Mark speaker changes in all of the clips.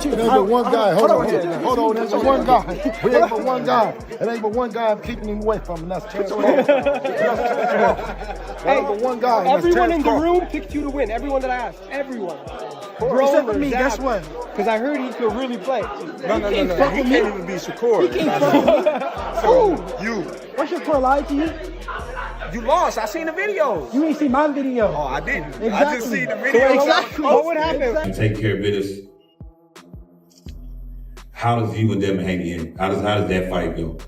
Speaker 1: It ain't but one guy. Hold on. There's but one guy. We ain't but one guy. It ain't but one guy keeping him away from him. That's Terence Crawford. Hey, but one guy.
Speaker 2: Everyone in the room picked you to win. Everyone that I asked. Everyone.
Speaker 1: Except for me, guess what?
Speaker 2: Because I heard he could really play.
Speaker 1: No. He can't even be Shakur.
Speaker 2: He can't fuck with me. Who?
Speaker 1: You.
Speaker 2: What's Shakur lied to you?
Speaker 3: You lost. I seen the video.
Speaker 2: You ain't seen my video.
Speaker 3: Oh, I didn't.
Speaker 2: Exactly.
Speaker 3: I just seen the video.
Speaker 2: Exactly. What would happen?
Speaker 4: And take care of business. How does you and Devin Haney end? How does that fight go?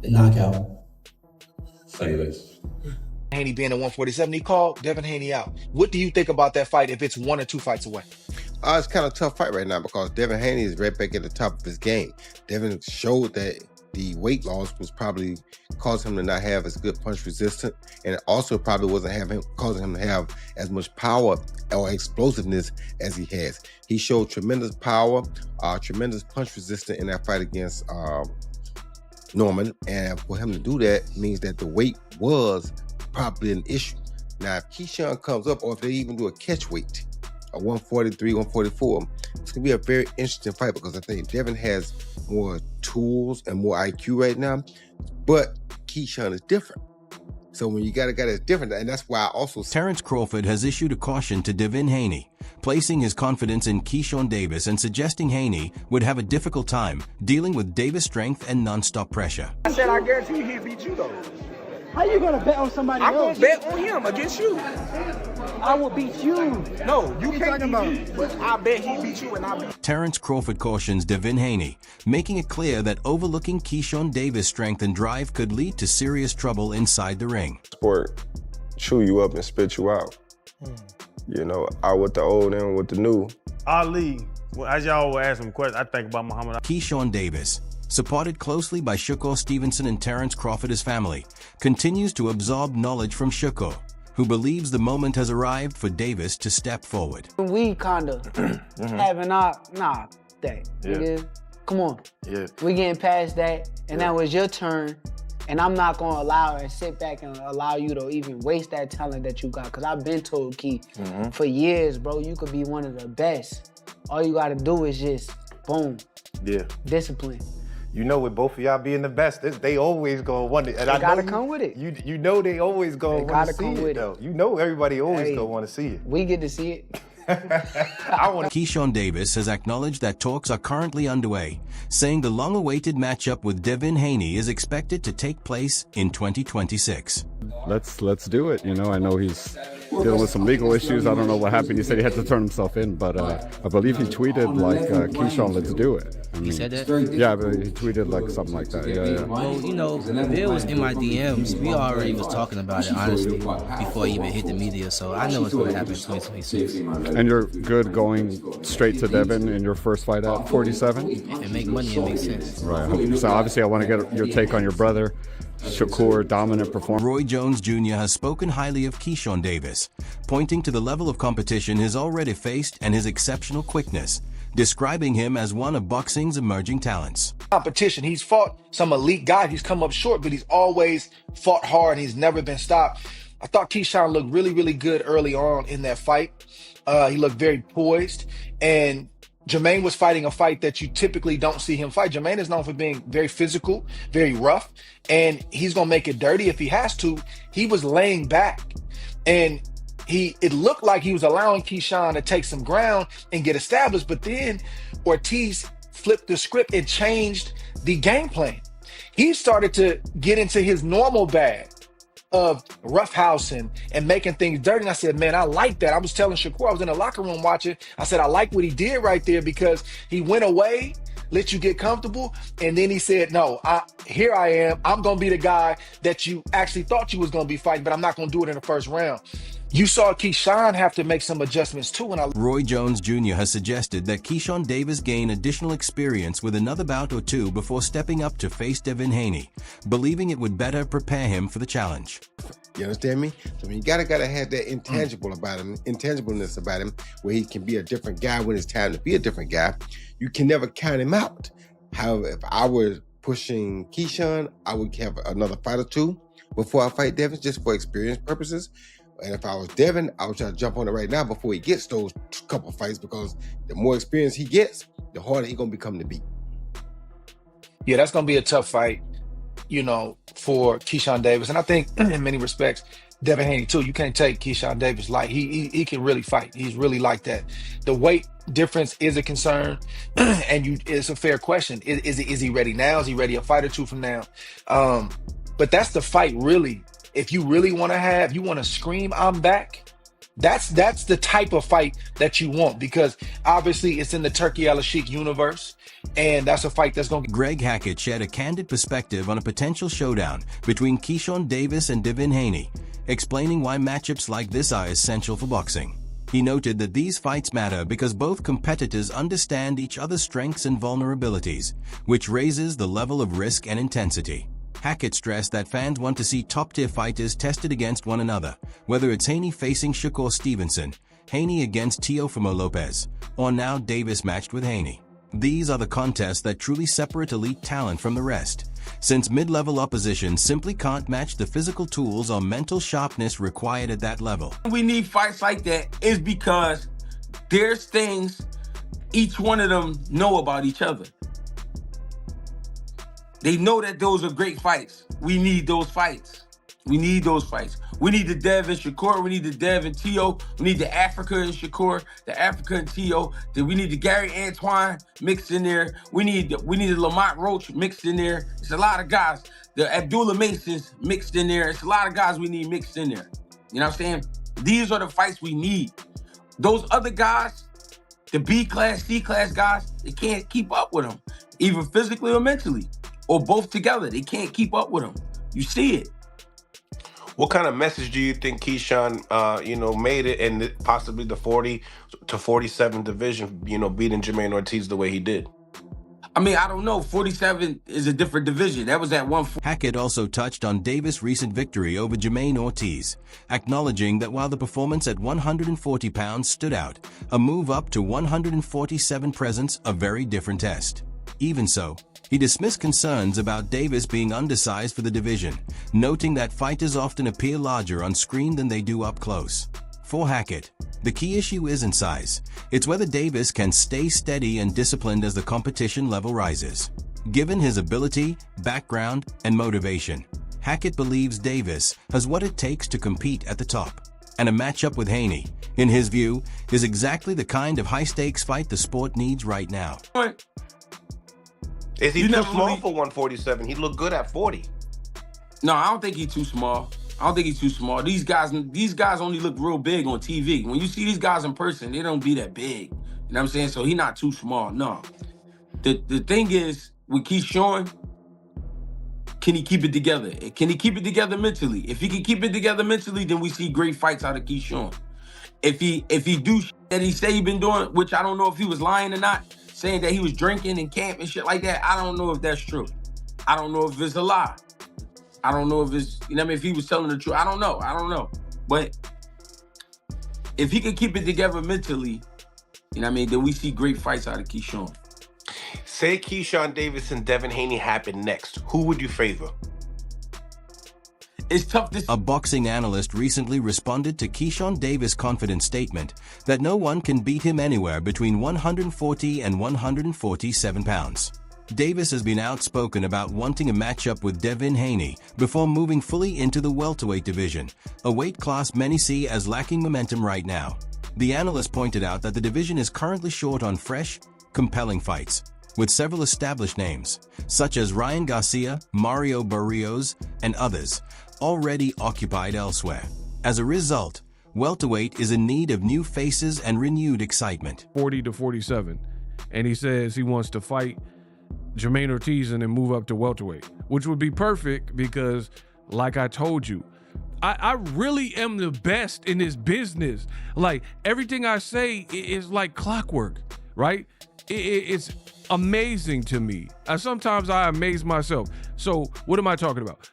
Speaker 5: The knockout.
Speaker 4: Say this.
Speaker 6: Haney being at 147, he called Devin Haney out. What do you think about that fight if it's 1 or 2 fights away?
Speaker 7: It's kind of a tough fight right now because Devin Haney is right back at the top of his game. Devin showed that the weight loss was probably causing him to not have as good punch resistance, and it also probably wasn't causing him to have as much power or explosiveness as he has. He showed tremendous power, tremendous punch resistance in that fight against Norman, and for him to do that means that the weight was probably an issue. Now, if Keyshawn comes up, or if they even do a catch weight, a 143, 144, it's gonna be a very interesting fight because I think Devin has more tools and more IQ right now, but Keyshawn is different. So when you got a guy that's different, and that's why I also...
Speaker 8: Terence Crawford has issued a caution to Devin Haney, placing his confidence in Keyshawn Davis and suggesting Haney would have a difficult time dealing with Davis' strength and non-stop pressure.
Speaker 3: I said I guarantee he'll beat you though.
Speaker 2: How you gonna bet on somebody
Speaker 3: I'm
Speaker 2: else?
Speaker 3: gonna bet on him against you.
Speaker 2: I will beat you.
Speaker 3: No, you can't beat me, but I bet he beat you and I beat you.
Speaker 8: Terence Crawford cautions Devin Haney, making it clear that overlooking Keyshawn Davis' strength and drive could lead to serious trouble inside the ring.
Speaker 9: Sport chew you up and spit you out. You know, out with the old and with the new.
Speaker 10: Ali, well, as y'all were asking questions, I think about Muhammad.
Speaker 8: Keyshawn Davis, supported closely by Shakur Stevenson and Terence Crawford's family, continues to absorb knowledge from Shakur, who believes the moment has arrived for Davis to step forward.
Speaker 11: We kinda having our, that. Nigga. Come on.
Speaker 1: Yeah.
Speaker 11: We getting past that, and that was your turn, and I'm not gonna allow and sit back and allow you to even waste that talent that you got, because I've been told, Key, for years, bro, you could be one of the best. All you gotta do is just, boom, discipline.
Speaker 12: You know, with both of y'all being the best, they always gonna want it. And
Speaker 11: they gotta come with it.
Speaker 12: You know they always gonna want to see it, though. You know everybody always gonna want to see it.
Speaker 11: We get to see it.
Speaker 8: Keyshawn Davis has acknowledged that talks are currently underway, saying the long-awaited matchup with Devin Haney is expected to take place in 2026.
Speaker 13: Let's do it. You know, I know he's dealing with some legal issues. I don't know what happened. He said he had to turn himself in, but I believe he tweeted like, Keyshawn, let's do it. I mean,
Speaker 5: he said that?
Speaker 13: Yeah, but he tweeted like something like that. Yeah.
Speaker 5: Well, you know, Bill was in my DMs. We already was talking about it, honestly, before he even hit the media, so I know it's going to happen in 2026.
Speaker 13: And you're good going straight to Devin in your first fight at 47?
Speaker 5: If it make money, it makes sense.
Speaker 13: Right. So obviously I want to get your take on your brother. Shakur, dominant performer.
Speaker 8: Roy Jones Jr. has spoken highly of Keyshawn Davis, pointing to the level of competition he's already faced and his exceptional quickness, describing him as one of boxing's emerging talents.
Speaker 6: Competition. He's fought some elite guys. He's come up short, but he's always fought hard. He's never been stopped. I thought Keyshawn looked really, really good early on in that fight. He looked very poised, and Jermaine was fighting a fight that you typically don't see him fight. Jermaine is known for being very physical, very rough, and he's going to make it dirty if he has to. He was laying back, and it looked like he was allowing Keyshawn to take some ground and get established, but then Ortiz flipped the script and changed the game plan. He started to get into his normal bag of roughhousing and making things dirty. And I said, man, I like that. I was telling Shakur, I was in the locker room watching. I said, I like what he did right there, because he went away, let you get comfortable, and then he said, no, here I am. I'm going to be the guy that you actually thought you was going to be fighting, but I'm not going to do it in the first round. You saw Keyshawn have to make some adjustments too.
Speaker 8: Roy Jones Jr. has suggested that Keyshawn Davis gain additional experience with another bout or two before stepping up to face Devin Haney, believing it would better prepare him for the challenge.
Speaker 7: You understand me? So when you gotta have that intangibleness about him, where he can be a different guy when it's time to be a different guy, you can never count him out. However, if I were pushing Keyshawn, I would have another fight or two before I fight Devin, just for experience purposes. And if I was Devin, I would try to jump on it right now before he gets those couple fights, because the more experience he gets, the harder he's going to become to beat.
Speaker 6: Yeah, that's going to be a tough fight, for Keyshawn Davis. And I think in many respects, Devin Haney too. You can't take Keyshawn Davis light. He can really fight. He's really like that. The weight difference is a concern, and it's a fair question. Is he ready now? Is he ready a fight or two from now? But that's the fight, really. If you really want to scream, I'm back. That's the type of fight that you want, because obviously it's in the Turkey Al-Sheikh universe, and that's a fight that's going to...
Speaker 8: Greg Hackett shared a candid perspective on a potential showdown between Keyshawn Davis and Devin Haney, explaining why matchups like this are essential for boxing. He noted that these fights matter because both competitors understand each other's strengths and vulnerabilities, which raises the level of risk and intensity. Hackett stressed that fans want to see top-tier fighters tested against one another, whether it's Haney facing Shakur Stevenson, Haney against Teofimo Lopez, or now Davis matched with Haney. These are the contests that truly separate elite talent from the rest, since mid-level opposition simply can't match the physical tools or mental sharpness required at that level.
Speaker 14: We need fights like that is because there's things each one of them know about each other. They know that those are great fights. We need those fights. We need those fights. We need the Dev and Shakur. We need the Dev and Teo. We need the Africa and Shakur, the Africa and Teo. Then we need the Gary Antoine mixed in there. We need the Lamont Roach mixed in there. It's a lot of guys. The Abdullah Masons mixed in there. It's a lot of guys we need mixed in there. You know what I'm saying? These are the fights we need. Those other guys, the B-class, C-class guys, they can't keep up with them, either physically or mentally. Or both together. They can't keep up with them. You see it.
Speaker 15: What kind of message do you think Keyshawn, made it in possibly the 40 to 47 division, beating Jermaine Ortiz the way he did?
Speaker 14: I mean, I don't know. 47 is a different division. That was at 140.
Speaker 8: Hackett also touched on Davis' recent victory over Jermaine Ortiz, acknowledging that while the performance at 140 pounds stood out, a move up to 147 presents a very different test. Even so, he dismissed concerns about Davis being undersized for the division, noting that fighters often appear larger on screen than they do up close. For Hackett, the key issue isn't size. It's whether Davis can stay steady and disciplined as the competition level rises. Given his ability, background, and motivation, Hackett believes Davis has what it takes to compete at the top. And a matchup with Haney, in his view, is exactly the kind of high-stakes fight the sport needs right now.
Speaker 15: Is he too small for 147? He looked good at 40.
Speaker 14: No, I don't think he's too small. These guys only look real big on TV. When you see these guys in person, they don't be that big. You know what I'm saying? So he's not too small, no. The thing is, with Keyshawn, can he keep it together? Can he keep it together mentally? If he can keep it together mentally, then we see great fights out of Keyshawn. If he do that he say he been doing, which I don't know if he was lying or not, saying that he was drinking and camp and shit like that, I don't know if that's true. I don't know if it's a lie. I don't know if it's, if he was telling the truth. I don't know. But if he can keep it together mentally, then we see great fights out of Keyshawn.
Speaker 15: Say Keyshawn Davis and Devin Haney happen next. Who would you favor?
Speaker 14: It's tough to...
Speaker 8: A boxing analyst recently responded to Keyshawn Davis' confident statement that no one can beat him anywhere between 140 and 147 pounds. Davis has been outspoken about wanting a matchup with Devin Haney before moving fully into the welterweight division, a weight class many see as lacking momentum right now. The analyst pointed out that the division is currently short on fresh, compelling fights, with several established names, such as Ryan Garcia, Mario Barrios, and others, already occupied elsewhere. As a result, welterweight is in need of new faces and renewed excitement.
Speaker 16: 40 to 47, and he says he wants to fight Jermaine Ortiz and then move up to welterweight, which would be perfect because, like I told you, I really am the best in this business. Like, everything I say is like clockwork, right? It's amazing to me. Sometimes I amaze myself. So what am I talking about?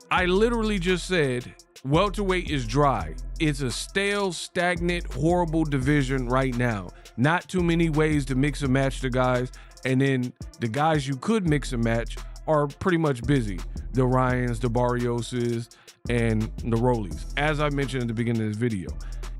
Speaker 16: I literally just said welterweight is dry. It's a stale, stagnant, horrible division right now. Not too many ways to mix and match the guys. And then the guys you could mix and match are pretty much busy. The Ryans, the Barrioses, and the rollies, as I mentioned at the beginning of this video.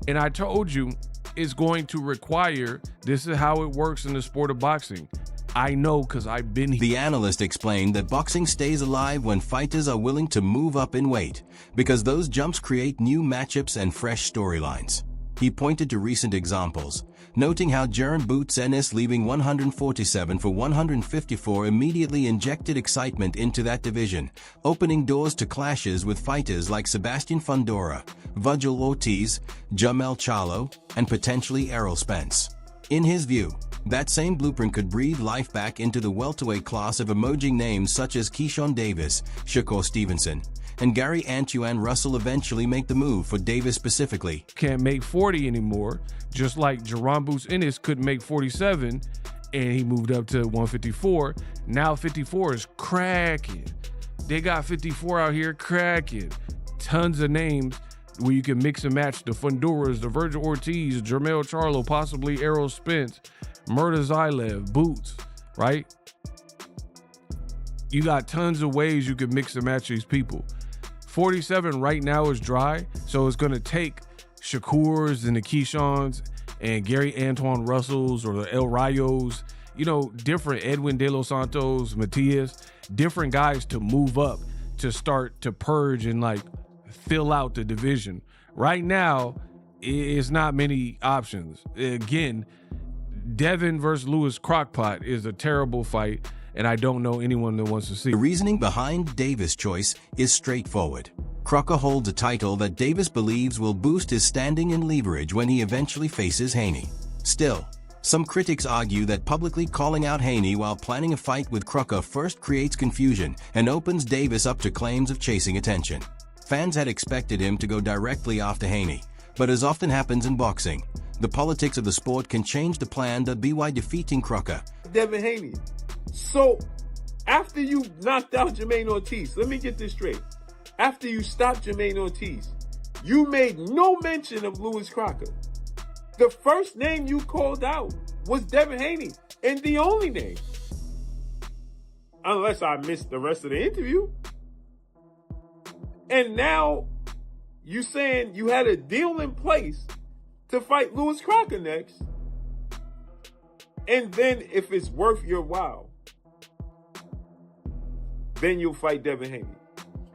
Speaker 16: And I told you it's going to require, this is how it works in the sport of boxing. I know because I've been here.
Speaker 8: The analyst explained that boxing stays alive when fighters are willing to move up in weight, because those jumps create new matchups and fresh storylines. He pointed to recent examples, noting how Jaron Boots Ennis leaving 147 for 154 immediately injected excitement into that division, opening doors to clashes with fighters like Sebastian Fundora, Virgil Ortiz, Jamel Charlo, and potentially Errol Spence. In his view, that same blueprint could breathe life back into the welterweight class of emerging names such as Keyshawn Davis, Shakur Stevenson, and Gary Antuanne Russell eventually make the move for Davis specifically.
Speaker 16: Can't make 40 anymore, just like Jaron Boots Ennis couldn't make 47, and he moved up to 154. Now 54 is cracking. They got 54 out here cracking. Tons of names where you can mix and match the Fundoras, the Virgil Ortiz, Jamel Charlo, possibly Errol Spence, Murda Zailev, Boots, right? You got tons of ways you can mix and match these people. 47 right now is dry, so it's going to take Shakur's and the Keyshawns and Gary Antoine Russells or the El Rayos, you know, different Edwin De Los Santos, Matias, different guys to move up to start to purge and like fill out the division. Right now, it's not many options. Again, Devin versus Louis Crockpot is a terrible fight, and I don't know anyone that wants to see.
Speaker 8: The reasoning behind Davis' choice is straightforward. Crocker holds a title that Davis believes will boost his standing and leverage when he eventually faces Haney. Still, some critics argue that publicly calling out Haney while planning a fight with Crocker first creates confusion and opens Davis up to claims of chasing attention. Fans had expected him to go directly after Haney, but as often happens in boxing, the politics of the sport can change the plan that by defeating Crocker.
Speaker 17: Devin Haney. So, after you knocked out Jermaine Ortiz, let me get this straight. After you stopped Jermaine Ortiz, you made no mention of Louis Crocker. The first name you called out was Devin Haney, and the only name. Unless I missed the rest of the interview. And now, you saying you had a deal in place to fight Louis Crocker next. And then if it's worth your while, then you'll fight Devin Haney.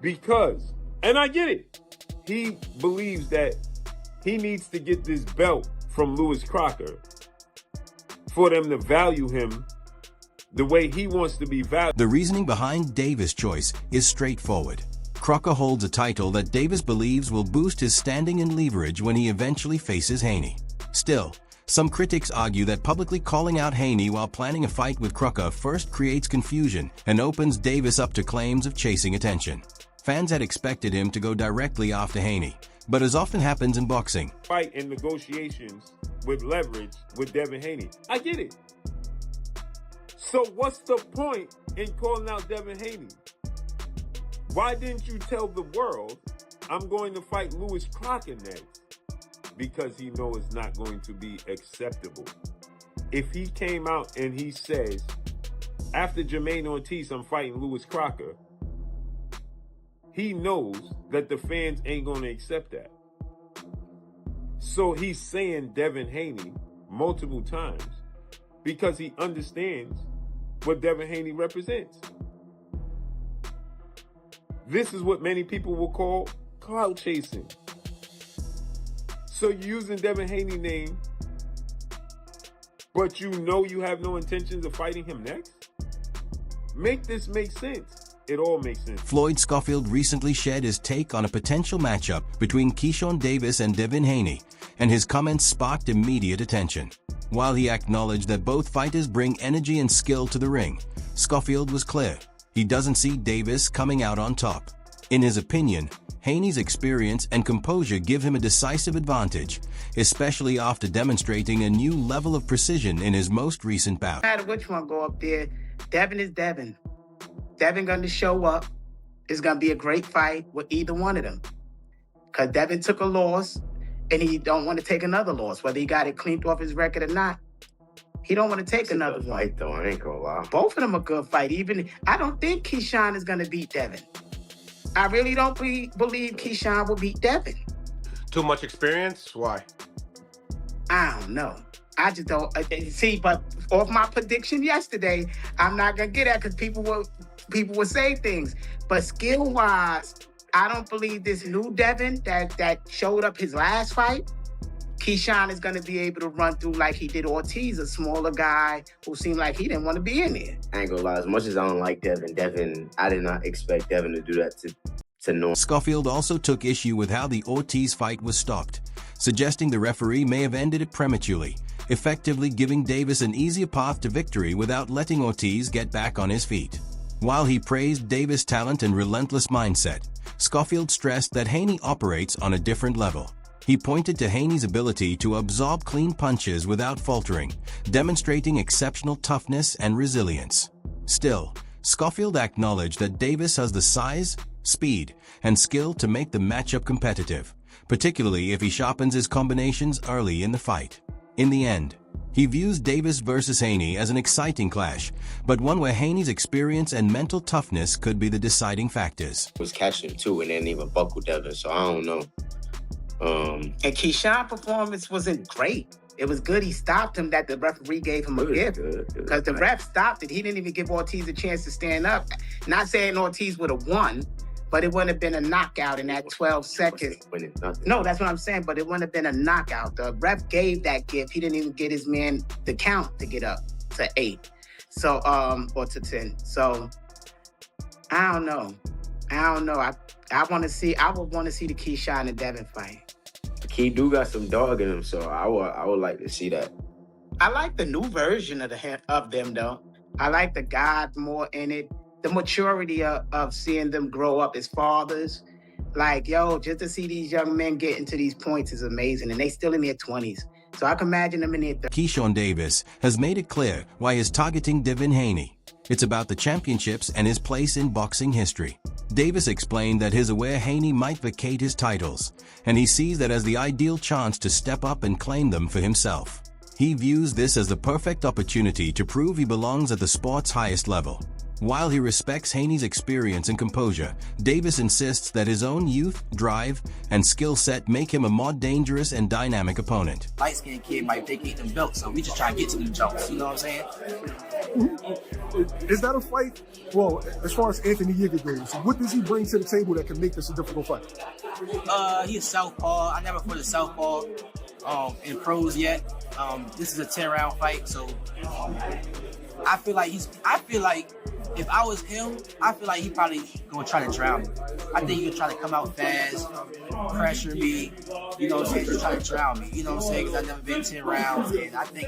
Speaker 17: Because, and I get it, he believes that he needs to get this belt from Louis Crocker for them to value him the way he wants to be valued.
Speaker 8: The reasoning behind Davis' choice is straightforward. Crocker holds a title that Davis believes will boost his standing and leverage when he eventually faces Haney. Still, some critics argue that publicly calling out Haney while planning a fight with Crocker first creates confusion and opens Davis up to claims of chasing attention. Fans had expected him to go directly after Haney, but as often happens in boxing,
Speaker 17: fight in negotiations with leverage with Devin Haney. I get it. So what's the point in calling out Devin Haney? Why didn't you tell the world, I'm going to fight Louis Crocker next? Because he knows it's not going to be acceptable. If he came out and he says, after Jermaine Ortiz, I'm fighting Louis Crocker, he knows that the fans ain't going to accept that. So he's saying Devin Haney multiple times because he understands what Devin Haney represents. This is what many people will call clout chasing. So you're using Devin Haney's name, but you know you have no intentions of fighting him next? Make this make sense. It all makes sense.
Speaker 8: Floyd Schofield recently shared his take on a potential matchup between Keyshawn Davis and Devin Haney, and his comments sparked immediate attention. While he acknowledged that both fighters bring energy and skill to the ring, Schofield was clear. He doesn't see Davis coming out on top. In his opinion, Haney's experience and composure give him a decisive advantage, especially after demonstrating a new level of precision in his most recent bout.
Speaker 11: No matter which one go up there, Devin is Devin. Devin going to show up. It's going to be a great fight with either one of them. Because Devin took a loss, and he don't want to take another loss, whether he got it cleaned off his record or not. He don't want to take another fight,
Speaker 3: though. I ain't gonna lie.
Speaker 11: Both of them are good fight. Even I don't think Keyshawn is going to beat Devin.
Speaker 3: I really don't believe Keyshawn will beat Devin.
Speaker 15: Too much experience? Why?
Speaker 3: I don't know. I just don't see. But off my prediction yesterday, I'm not gonna get that because people will say things. But skill wise, I don't believe this new Devin that showed up his last fight. Keyshawn is gonna be able to run through like he did Ortiz, a smaller guy who seemed like he didn't want to be in there.
Speaker 18: I ain't gonna lie. As much as I don't like Devin, I did not expect Devin to do that to no.
Speaker 8: Schofield also took issue with how the Ortiz fight was stopped, suggesting the referee may have ended it prematurely, effectively giving Davis an easier path to victory without letting Ortiz get back on his feet. While he praised Davis' talent and relentless mindset, Schofield stressed that Haney operates on a different level. He pointed to Haney's ability to absorb clean punches without faltering, demonstrating exceptional toughness and resilience. Still, Schofield acknowledged that Davis has the size, speed, and skill to make the matchup competitive, particularly if he sharpens his combinations early in the fight. In the end, he views Davis versus Haney as an exciting clash, but one where Haney's experience and mental toughness could be the deciding factors.
Speaker 18: Was catching too and didn't even buckle Devin, so I don't know.
Speaker 3: And Keyshawn's performance wasn't great. It was good he stopped him, that the referee gave him a gift. Because the ref stopped it. He didn't even give Ortiz a chance to stand up. Not saying Ortiz would have won, but it wouldn't have been a knockout in that 12 seconds. No, that's what I'm saying, but it wouldn't have been a knockout. The ref gave that gift. He didn't even get his man the count to get up to 8. So, or to 10. So, I don't know. I would want to see the Keyshawn and Devin fight.
Speaker 18: He do got some dog in him, so I would like to see that.
Speaker 3: I like the new version of them though. I like the God more in it. The maturity of seeing them grow up as fathers. Like, yo, just to see these young men get into these points is amazing, and they still in their 20s. So I can imagine them in their 30s.
Speaker 8: Keyshawn Davis has made it clear why he's targeting Devin Haney. It's about the championships and his place in boxing history. Davis explained that he's aware Haney might vacate his titles, and he sees that as the ideal chance to step up and claim them for himself. He views this as the perfect opportunity to prove he belongs at the sport's highest level. While he respects Haney's experience and composure, Davis insists that his own youth, drive, and skill set make him a more dangerous and dynamic opponent.
Speaker 5: Light-skinned kid might vacate them belts, so we just try to get to them jumps, you know what I'm saying?
Speaker 19: Is that a fight? Well, as far as Anthony Yeager goes, what does he bring to the table that can make this a difficult fight?
Speaker 5: He's southpaw. I never fought a southpaw in pros yet. This is a 10-round fight, so I feel like if I was him, I feel like he probably gonna try to drown me. I think he gonna try to come out fast, pressure me, you know what I'm saying, just try to drown me, you know what I'm saying, because I've never been 10 rounds, and I think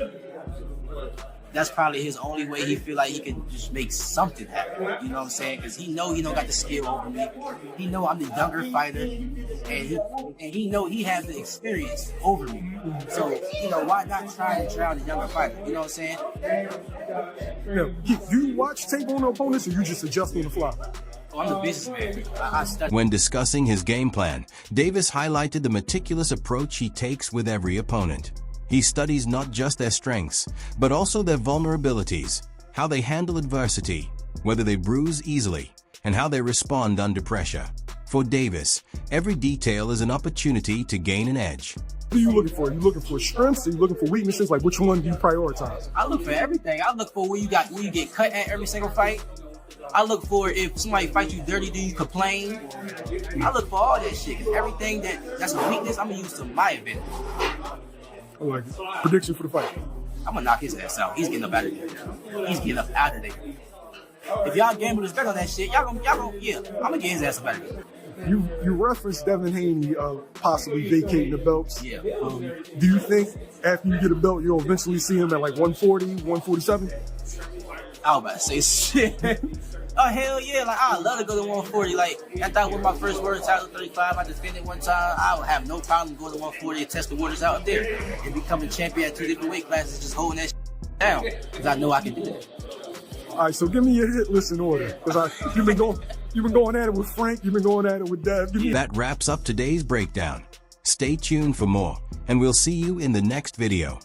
Speaker 5: that's probably his only way he feel like he can just make something happen, you know what I'm saying, because he know he don't got the skill over me, he know I'm the younger fighter, and he know he has the experience over me, so, you know, why not try to drown the younger fighter, you know what I'm saying?
Speaker 19: Do you watch tape on the opponents, or you just adjust on the fly?
Speaker 5: Oh, I'm a businessman. I study.
Speaker 8: When discussing his game plan, Davis highlighted the meticulous approach he takes with every opponent. He studies not just their strengths, but also their vulnerabilities, how they handle adversity, whether they bruise easily, and how they respond under pressure. For Davis, every detail is an opportunity to gain an edge.
Speaker 19: What are you looking for? Are you looking for strengths? Are you looking for weaknesses? Like, which one do you prioritize?
Speaker 5: I look for everything. I look for where you get cut at every single fight. I look for if somebody fights you dirty, do you complain? I look for all that shit, because everything that's a weakness, I'm gonna use to my advantage.
Speaker 19: I like it. Prediction for the fight.
Speaker 5: I'm gonna knock his ass out. He's getting up out of there. He's getting up out of there. If y'all gamble respect on that shit, y'all gonna, yeah, I'm gonna get his ass up out of there.
Speaker 19: You referenced Devin Haney possibly vacating the belts.
Speaker 5: Yeah.
Speaker 19: Do you think after you get a belt, you'll eventually see him at like 140, 147?
Speaker 5: I was about to say shit. Oh, hell yeah. Like, I'd love to go to 140. Like, after I won my first world title 35, I defended one time. I would have no problem going to 140 and test the waters out there and becoming champion at 2 different weight classes, just holding that shit down, because I know I can do that.
Speaker 19: All right, so give me your hit list in order, because you've been going at it with Frank, you've been going at it with Dev.
Speaker 8: That wraps up today's breakdown. Stay tuned for more, and we'll see you in the next video.